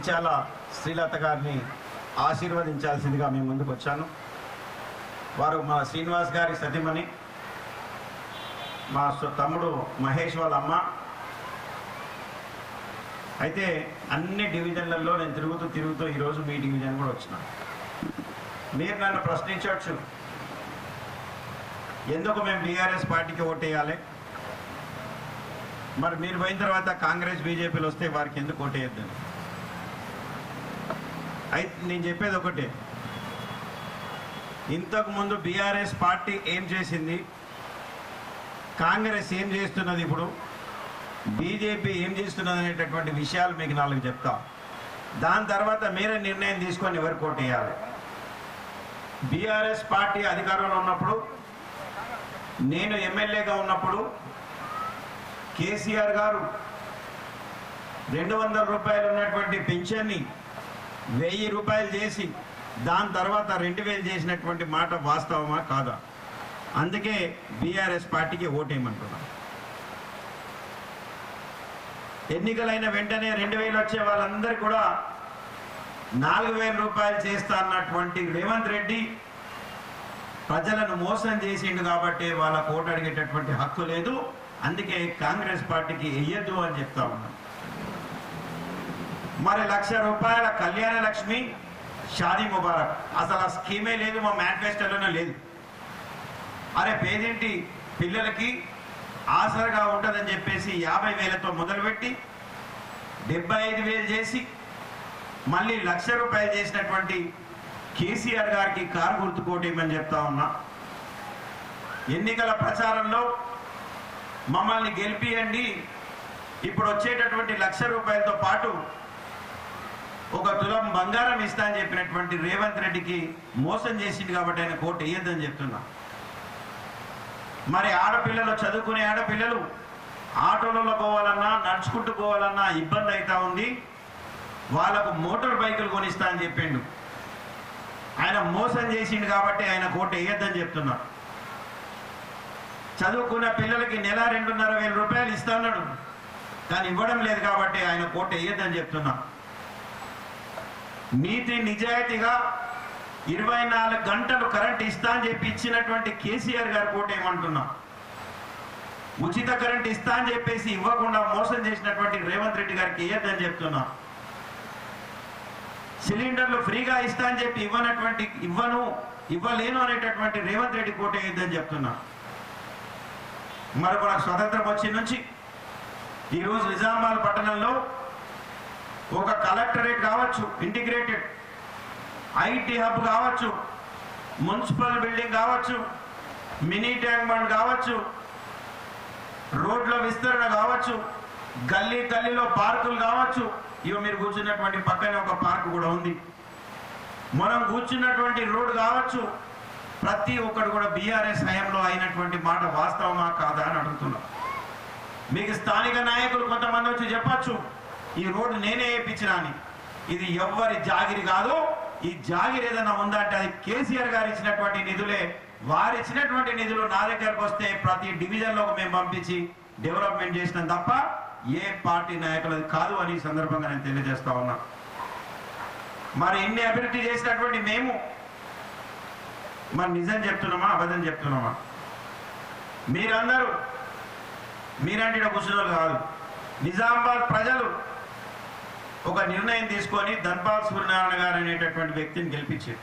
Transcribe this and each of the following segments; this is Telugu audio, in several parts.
ఇంచాల శ్రీలత గారిని ఆశీర్వదించాల్సిందిగా మీ ముందుకు వచ్చాను. వారు మా శ్రీనివాస్ గారి సతీమణి, మా తమ్ముడు మహేష్ వాళ్ళ అమ్మ. అయితే అన్ని డివిజన్లలో నేను తిరుగుతూ ఈరోజు మీ డివిజన్ కూడా వచ్చిన. మీరు నన్ను ప్రశ్నించవచ్చు, ఎందుకు మేము బీఆర్ఎస్ పార్టీకి ఓటేయాలి, మరి మీరు పోయిన తర్వాత కాంగ్రెస్ బీజేపీలు వస్తే వారికి ఎందుకు ఓటేయద్దని. అయితే నేను చెప్పేది ఒకటే, ఇంతకుముందు బీఆర్ఎస్ పార్టీ ఏం చేసింది, కాంగ్రెస్ ఏం చేస్తున్నది, ఇప్పుడు బీజేపీ ఏం చేస్తున్నది అనేటటువంటి విషయాలు మీకు 4 చెప్తా. దాని తర్వాత మీరే నిర్ణయం తీసుకొని ఎవరికి ఓటేయాలి. బీఆర్ఎస్ పార్టీ అధికారంలో ఉన్నప్పుడు, నేను ఎమ్మెల్యేగా ఉన్నప్పుడు కేసీఆర్ గారు 200 రూపాయలు ఉన్నటువంటి పెన్షన్ని 1000 రూపాయలు చేసి దాని తర్వాత 2000 చేసినటువంటి మాట వాస్తవమా కాదా? అందుకే బీఆర్ఎస్ పార్టీకి ఓటేయమంటున్నాను. ఎన్నికలైన వెంటనే 2000 వచ్చే వాళ్ళందరికీ కూడా 4000 రూపాయలు చేస్తా అన్నటువంటి రేవంత్ రెడ్డి ప్రజలను మోసం చేసిండు కాబట్టి వాళ్ళకు ఓటు అడిగేటటువంటి హక్కు లేదు. అందుకే కాంగ్రెస్ పార్టీకి వెయ్యొద్దు అని చెప్తా ఉన్నాం. మరి 1,00,000 రూపాయల కళ్యాణ లక్ష్మి షాదీ ముబారక్ అసలు ఆ స్కీమే లేదు, మా మేనిఫెస్టోలోనే లేదు. అరే పేదింటి పిల్లలకి ఆసరగా ఉంటుందని చెప్పేసి 50,000తో మొదలుపెట్టి 75,000 చేసి మళ్ళీ 1,00,000 రూపాయలు చేసినటువంటి కేసీఆర్ గారికి కారు గుర్తుకోటేయమని చెప్తా ఉన్నా. ఎన్నికల ప్రచారంలో మమ్మల్ని గెలిపియండి, ఇప్పుడు వచ్చేటటువంటి 1,00,000 రూపాయలతో పాటు 1 తులం బంగారం ఇస్తా అని చెప్పినటువంటి రేవంత్ రెడ్డికి మోసం చేసింది కాబట్టి ఆయన ఓటు వేయద్దని చెప్తున్నా. మరి ఆడపిల్లలు, చదువుకునే ఆడపిల్లలు ఆటోలలో పోవాలన్నా నడుచుకుంటూ పోవాలన్నా ఇబ్బంది అవుతా ఉంది. వాళ్ళకు మోటార్ బైకులు కొనిస్తా అని చెప్పిండు. ఆయన మోసం చేసిండు కాబట్టి ఆయన ఓటు వేయద్దని చెప్తున్నా. చదువుకున్న పిల్లలకి నెల 2,500 రూపాయలు ఇస్తా అన్నాడు, కానీ ఇవ్వడం లేదు కాబట్టి ఆయన ఓటు వేయద్దని చెప్తున్నా. నీతి నిజాయితీగా 24 గంటలు కరెంట్ ఇస్తా అని చెప్పి ఇచ్చినటువంటి కేసీఆర్ గారు ఓటు వేయమంటున్నా. ఉచిత కరెంట్ ఇస్తా అని చెప్పేసి ఇవ్వకుండా మోసం చేసినటువంటి రేవంత్ రెడ్డి గారికి వేయద్దని చెప్తున్నా. సిలిండర్లు ఫ్రీగా ఇస్తా అని చెప్పి ఇవ్వలేను అనేటటువంటి రేవంత్ రెడ్డి ఓటు వేయద్దని చెప్తున్నా. మరొక స్వతంత్రం వచ్చి నుంచి ఈరోజు నిజామాబాద్ పట్టణంలో ఒక కలెక్టరేట్ కావచ్చు, ఇంటిగ్రేటెడ్ ఐటీ హబ్ కావచ్చు, మున్సిపల్ బిల్డింగ్ కావచ్చు, మినీ ట్యాంక్ బండ్ కావచ్చు, రోడ్ల విస్తరణ కావచ్చు, గల్లీలో పార్కులు కావచ్చు. ఇవి మీరు కూర్చున్నటువంటి పక్కనే ఒక పార్కు కూడా ఉంది. మనం కూర్చున్నటువంటి రోడ్డు కావచ్చు, ప్రతి ఒక్కరు కూడా బీఆర్ఎస్ హయాంలో అయినటువంటి మాట వాస్తవమా కాదా అని అడుగుతున్నాం. మీకు స్థానిక నాయకులు కొంతమంది వచ్చి చెప్పచ్చు, ఈ రోడ్డు నేనే వేయించినా అని. ఇది ఎవ్వరి జాగిరి కాదు. ఈ జాగిరి ఏదైనా ఉందంటే అది కేసీఆర్ గారు ఇచ్చినటువంటి నిధులే. వారు ఇచ్చినటువంటి నిధులు నా దగ్గరకు వస్తే ప్రతి డివిజన్లోకి మేము పంపించి డెవలప్మెంట్ చేసినాం తప్ప ఏ పార్టీ నాయకులది కాదు అని ఈ సందర్భంగా నేను తెలియజేస్తా ఉన్నా. మరి ఇన్ని అభివృద్ధి చేసినటువంటి మేము మరి నిజం చెప్తున్నామా అబద్ధం చెప్తున్నామా? మీరంటే కూర్చున్నారు కాదు. నిజామాబాద్ ప్రజలు ఒక నిర్ణయం తీసుకొని ధన్పాల్ సూర్యనారాయణ గారు అనేటటువంటి వ్యక్తిని గెలిపించారు.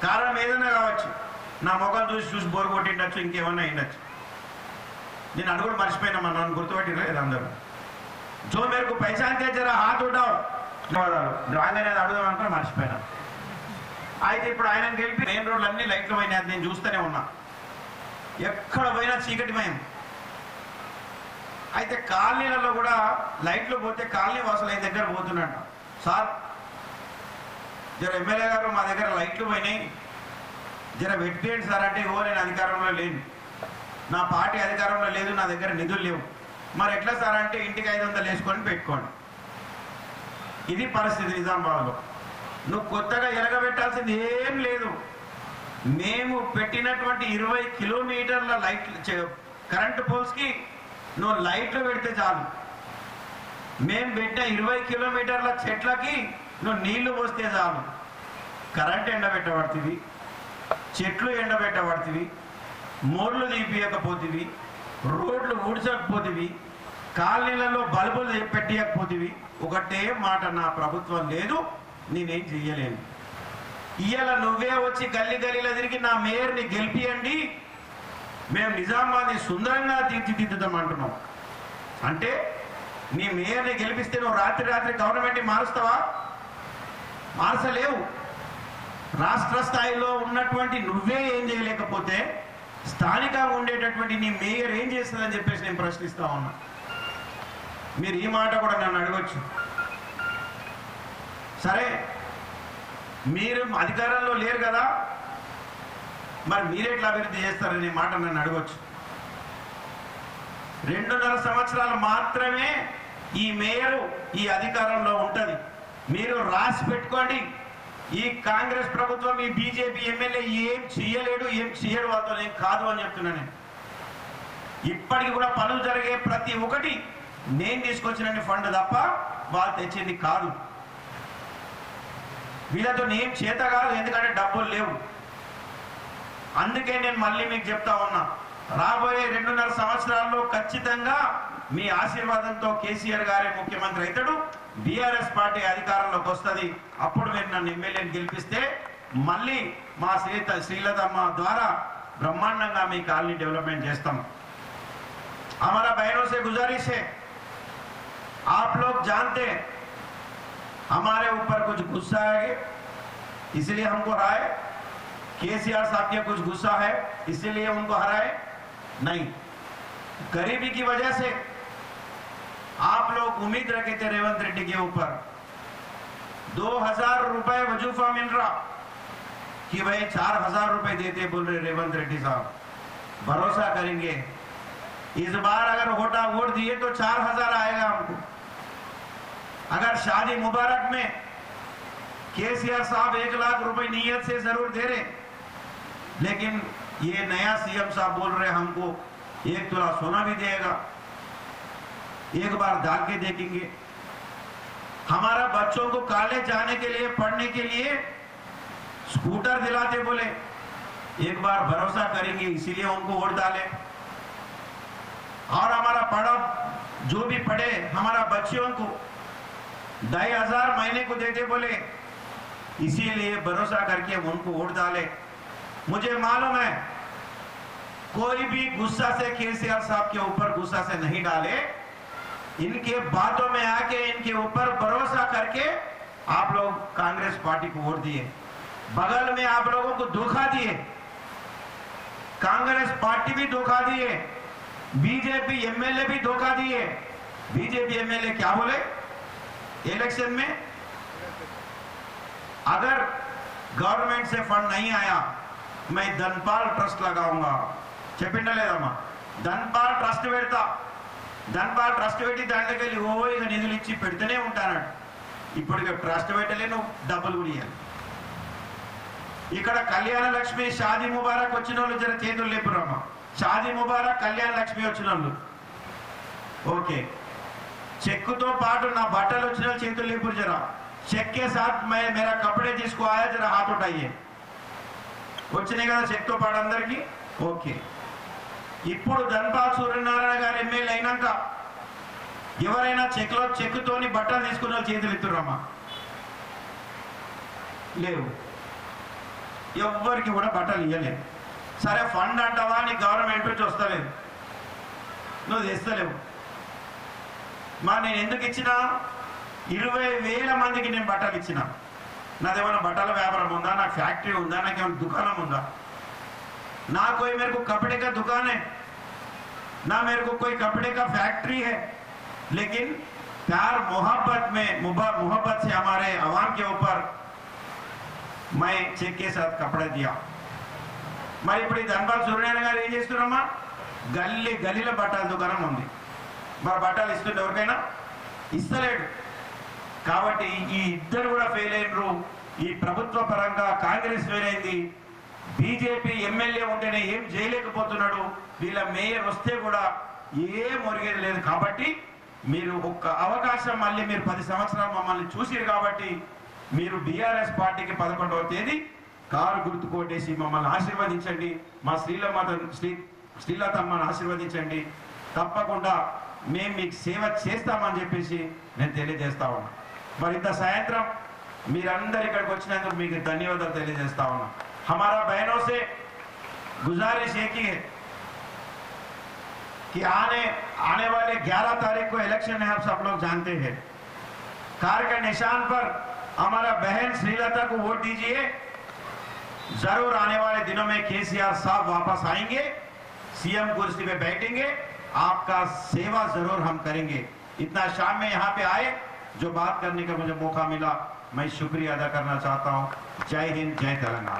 కారణం ఏదైనా కావచ్చు, నా ముఖం చూసి బోరు కొట్టిండొచ్చు, ఇంకేమన్నా అయిండొచ్చు. నేను అడుగుడు మర్చిపోయినా, నన్ను గుర్తుపట్టిలేదు అందరూ. జో మేరకు పైసాంతే జరా హాత్ ఉంటావు డ్రాయింగ్ అనేది అడుగుదామంటే మర్చిపోయినా. అయితే ఇప్పుడు ఆయన గెలిపి మెయిన్ రోడ్లు అన్ని లైట్లు పోయినాయి, నేను చూస్తూనే ఉన్నా. ఎక్కడ పోయినా చీకటిమయం. అయితే కాలనీలలో కూడా లైట్లు పోతే కాలనీ వాసులు ఆయన దగ్గర పోతున్నాడు. సార్ జర ఎమ్మెల్యే గారు మా దగ్గర లైట్లు పోయినాయి, జర పెట్టేయండి సార్ అంటే, ఓ నేను అధికారంలో లేను, నా పార్టీ అధికారంలో లేదు, నా దగ్గర నిధులు లేవు. మరి ఎట్లా సార్ అంటే, ఇంటికి 500 వేసుకొని పెట్టుకోండి. ఇది పరిస్థితి నిజామాబాద్లో. నువ్వు కొత్తగా ఎలగబెట్టాల్సింది ఏం లేదు. మేము పెట్టినటువంటి 20 కిలోమీటర్ల లైట్లు కరెంటు పోల్స్కి నువ్వు లైట్లు పెడితే చాలు. మేము పెట్టిన 20 కిలోమీటర్ల చెట్లకి నువ్వు నీళ్లు పోస్తే చాలు కరెంట్ ఎండబెట్టబడుతుంది, చెట్లు ఎండబెట్టబడుతుంది, మోర్లు తీపియకపోతుంది, రోడ్లు ఊడ్చకపోతుంది, కాలనీలలో బల్బులు పెట్టియకపోతుంది. ఒకటే మాట, నా ప్రభుత్వం లేదు, నేనేం చెయ్యలేను. ఇవాళ నువ్వే వచ్చి గల్లీ గల్లీలో తిరిగి నా మేయర్ని గెలిపియండి, మేము నిజామాబాద్ని సుందరంగా తీర్చిదిద్దుతాం అంటున్నాం. అంటే నీ మేయర్ని గెలిపిస్తే నువ్వు రాత్రి రాత్రి గవర్నమెంట్ని మారుస్తావా? మార్చలేవు. రాష్ట్ర స్థాయిలో ఉన్నటువంటి నువ్వే ఏం చేయలేకపోతే స్థానికంగా ఉండేటటువంటి నీ మేయర్ ఏం చేస్తుందని చెప్పేసి నేను ప్రశ్నిస్తా ఉన్నా. మీరు ఈ మాట కూడా నన్ను అడగచ్చు. సరే, మీరు అధికారంలో లేరు కదా, మరి మీరెట్లా అభివృద్ధి చేస్తారనే మాట నన్ను అడగచ్చు. 2.5 సంవత్సరాలు మాత్రమే ఈ మేయరు ఈ అధికారంలో ఉంటుంది. మీరు రాసి పెట్టుకోండి, ఈ కాంగ్రెస్ ప్రభుత్వం ఈ బీజేపీ ఎమ్మెల్యే ఏం చేయలేడు, ఏం చేయడు, వాళ్ళతో ఏం కాదు అని చెప్తున్నా నేను. ఇప్పటికి కూడా పనులు జరిగే ప్రతి ఒక్కటి నేను తీసుకొచ్చిన ఫండ్ తప్ప వాళ్ళు తెచ్చింది కాదు. వీళ్ళతో ఏం చేత కాదు, ఎందుకంటే డబ్బులు లేవు. అందుకే నేను మళ్ళీ మీకు చెప్తా ఉన్నా, రాబోయే 2.5 సంవత్సరాల్లో ఖచ్చితంగా మీ ఆశీర్వాదంతో కేసీఆర్ గారే ముఖ్యమంత్రి అవుతాడు, బీఆర్ఎస్ పార్టీ అధికారంలోకి వస్తుంది. అప్పుడు మీరు నన్ను ఎమ్మెల్యేని గెలిపిస్తే మళ్ళీ మా శ్రీలతమ్మ ద్వారా బ్రహ్మాండంగా మీ కాలనీ డెవలప్మెంట్ చేస్తాం. हमारा बहनों से गुजारिश है, आप लोग जानते हैं हमारे ऊपर कुछ गुस्सा है इसलिए हमको हराए, केसीआर साहब के कुछ गुस्सा है इसीलिए उनको हराए नहीं, गरीबी की वजह से आप लोग उम्मीद रखे थे रेवंत रेड्डी के ऊपर। 2000 रुपए वजूफा मिल रहा कि भाई 4000 रुपए देते बोल रहे रेवंत रेड्डी साहब, भरोसा करेंगे इस बार अगर वोट दिए तो 4000 आएगा हमको। अगर शादी मुबारक में केसीआर साहब 1 लाख रुपए नीयत से जरूर दे रहे, लेकिन ये नया सीएम साहब बोल रहे हमको 1 तोला सोना भी देगा, एक बार डाल के देखेंगे। हमारा बच्चों को कॉलेज जाने के लिए, पढ़ने के लिए स्कूटर दिलाते बोले, एक बार भरोसा करेंगे इसीलिए उनको वोट डाले। और हमारा पढ़ा जो भी पढ़े हमारा बच्चों को 2500 महीने को देते बोले, इसीलिए भरोसा करके उनको वोट डाले। मुझे मालूम है कोई भी गुस्सा से केसीआर साहब के ऊपर गुस्सा से नहीं डाले, इनके बातों में आके इनके ऊपर भरोसा करके आप लोग कांग्रेस पार्टी को वोट दिए, बगल में आप लोगों को धोखा दिए, कांग्रेस पार्टी भी धोखा दिए, बीजेपी एमएलए भी धोखा दिए। बीजेपी एमएलए क्या बोले इलेक्शन में, अगर गवर्नमेंट से फंड नहीं आया मैं धनपाल ट्रस्ट लगाऊंगा, చెప్పిండా లేదమ్మా, ధన్పాల్ ట్రస్ట్ పెడతా, ధన్పాల్ ట్రస్ట్ పెట్టి దాంట్లోకి వెళ్ళి ఇక నిధులు ఇచ్చి పెడితేనే ఉంటానట. ఇప్పుడు ట్రస్ట్ పెట్టలేను, డబ్బులు కూడా ఇవ్వాలి. ఇక్కడ కళ్యాణ లక్ష్మి షాదీ ముబారక్ వచ్చిన వాళ్ళు జర చేతులు లేపురమ్మా, షాదీ ముబారక్ కళ్యాణ లక్ష్మి వచ్చిన వాళ్ళు ఓకే, చెక్కుతో పాటు నా బట్టలు వచ్చిన వాళ్ళు చేతులు లేపురు జరా, చెక్ के साथ मैं मेरा कपड़े जिसको आया जरा हाथ उठाइए, వచ్చినాయి కదా చెక్తో పాటు అందరికి ఓకే. ఇప్పుడు ధన్పాల్ సూర్యనారాయణ గారు ఎమ్మెల్యే అయినాక ఎవరైనా చెక్కుతోని బట్టలు తీసుకున్న వాళ్ళు చేతులు ఎత్తురమ్మా, లేవు, ఎవ్వరికి కూడా బట్టలు ఇవ్వలేవు. సరే ఫండ్ అంటావా, నీ గవర్నమెంట్ నుంచి వస్తలేదు, నువ్వు తెస్తలేవు. మరి నేను ఎందుకు ఇచ్చినా, 20,000 మందికి నేను బట్టలు ఇచ్చిన. నాదేమైనా బట్టల వ్యాపారం ఉందా, నాకు ఫ్యాక్టరీ ఉందా, నాకేమైనా దుకాణం ఉందా? ना कोई मेरे को कपड़े का दुकान है, ना मेरे को कोई कपड़े का फैक्ट्री है, लेकिन प्यार मोहब्बत में मोहब्बत से हमारे आवाम के ऊपर मैं चेक के साथ कपड़े दिया. మరి ఇప్పుడు ధన్పాల్ సూర్యనారాయణ గారు ఏం చేస్తున్నారమ్మా, గల్లీలో బట్టల దుకాణం ఉంది, మరి బట్టలు ఇస్తుండే ఎవరికైనా ఇస్తలేడు. కాబట్టి ఈ ఇద్దరు కూడా ఫెయిల్ అయినరు. ఈ ప్రభుత్వ పరంగా కాంగ్రెస్ ఫెయిల్ అయింది, బీజేపీ ఎమ్మెల్యే ఉంటేనే ఏం చేయలేకపోతున్నాడు, వీళ్ళ మేయర్ వస్తే కూడా ఏం ఒరిగేది లేదు. కాబట్టి మీరు ఒక్క అవకాశం మళ్ళీ మీరు 10 సంవత్సరాలు మమ్మల్ని చూసిరు కాబట్టి మీరు బీఆర్ఎస్ పార్టీకి 11వ తేదీ కారు గుర్తు కోటేసి మమ్మల్ని ఆశీర్వదించండి. మా శ్రీలతమ్మని ఆశీర్వదించండి. తప్పకుండా మేము మీకు సేవ చేస్తామని చెప్పేసి నేను తెలియజేస్తా ఉన్నా. మరి ఇంత సాయంత్రం మీరందరు ఇక్కడికి వచ్చినందుకు మీకు ధన్యవాదాలు తెలియజేస్తా ఉన్నా. हमारा बहनों से गुजारिश एक ही है कि आने वाले 11 तारीख को इलेक्शन है, आप सब लोग जानते हैं। कार के निशान पर हमारा बहन श्रीलता को वोट दीजिए। जरूर आने वाले दिनों में केसीआर साहब वापस आएंगे, सीएम कुर्सी पे बैठेंगे, आपका सेवा जरूर हम करेंगे। इतना शाम में यहाँ पे आए, जो बात करने का मुझे मौका मिला, मैं शुक्रिया अदा करना चाहता हूँ। जय हिंद, जय तेलंगाना।